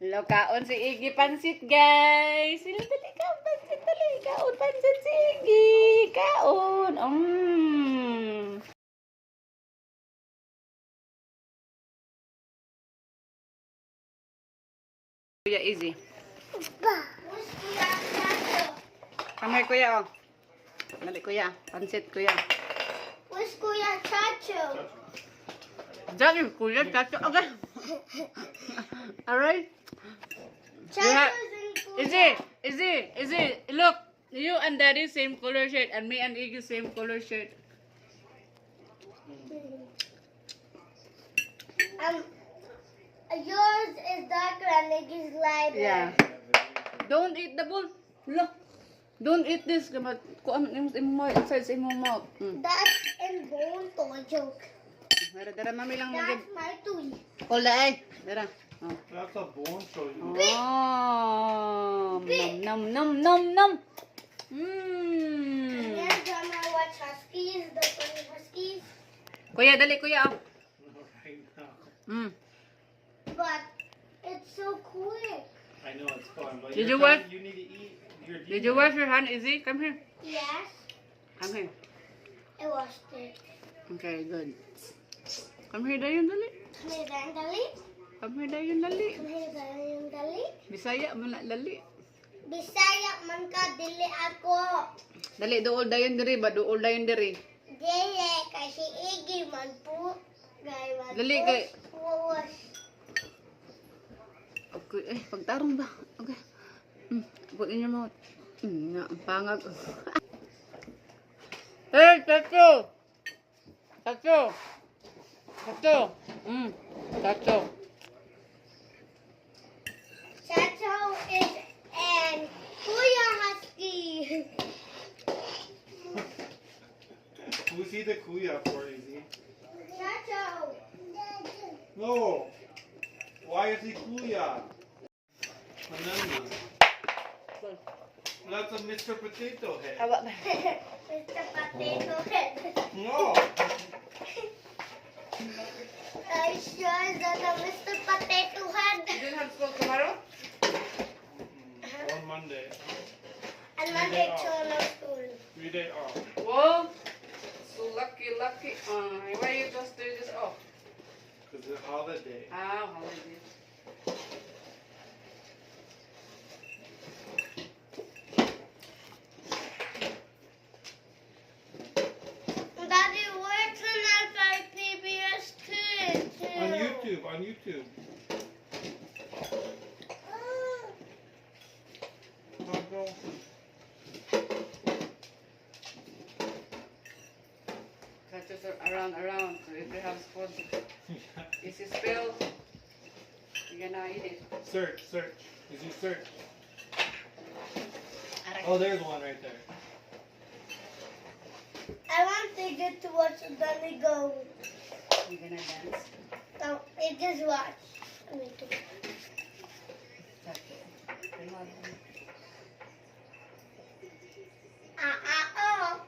Kaon si Iggy pansit, guys. Sila dali kaon pansit dali. Kaon pansit si Iggy. Kaon. Kuya Easy. Come here, kuya, oh. Dali, kuya. Pansit, kuya. Where's Kuya Chacho? Dali, kuya. Chacho. Okay. Alright. Chacho's in Is it? Look, you and Daddy same color shirt, and me and Iggy same color shirt. Yours is darker and Iggy's lighter. Yeah. Don't eat the bowl. Look. Don't eat this. Kuan inside sa imong mouth. That's in bone to a joke. Dara mami lang That's my toy. Kola ay. Dara. Oh. That's a bone show you. Oh. Nom nom nom nom. And then gonna watch Huskies, the funny Huskies. Kuya, dali kuya. Oh. Right now. But it's so quick. I know it's fun, but Did you're you wash- you need to eat. Did you wash your hand, Izzy? Come here. Yes, Come here. I washed it. Okay, good. Come here dayon dali. Dali. Come here dayon dali. Dali. Bisaya man na dali. Bisaya man ka, dili ako. Dali duol dayon diri ba duol dayon diri. Dili, kasi Iggy man po. Gay man Dali, po. kay. Wawash. Okay, pagtarong ba? Okay. Put in your mouth. Nga, ang pangag. Hey, Tacho! Tacho! Tacho! Tacho. Chacho is an Kuya Husky. Who's he the kuya for, Izzy? Chacho. No. Why is he kuya? Banana. That's a Mr. Potato Head. Awa ba? Mr. Potato Head. No. Are you sure that a Mr. Potato Head? You don't have school tomorrow? On Monday. And Monday to no school. 3 day off. Whoa! So lucky. Why you just do this off? Because it's a holiday. Holiday. Daddy works on our PBS Kids. On YouTube. Oh, no. Touches around. So if you have spoons, if you spill, you're gonna eat it. Search. Is he search? Oh, there's one right there. I want to get to watch Daddy go. You're gonna dance. No, it just watch. Me too. Oh.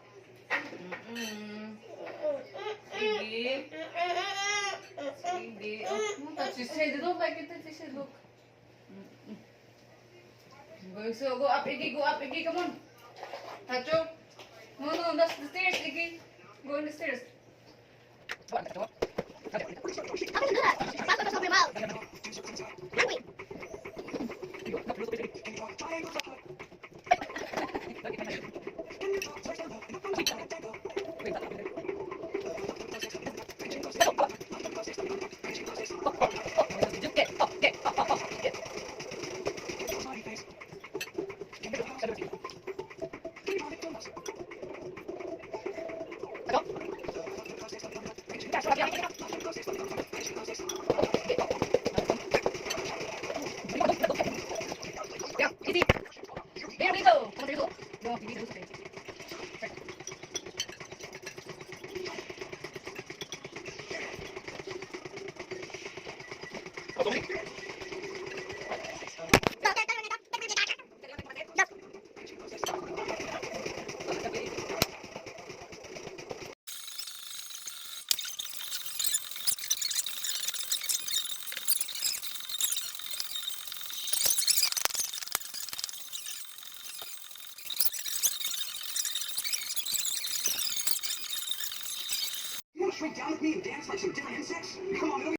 Sige. Sige. Oh, touch his head. You don't like it, touch his head. Look. So go up, Iggy. Come on. Tacho. No, that's the stairs, Iggy. Go on the stairs. Yeah, easy. shrink down with me and dance like some different insects? Come on, it'll be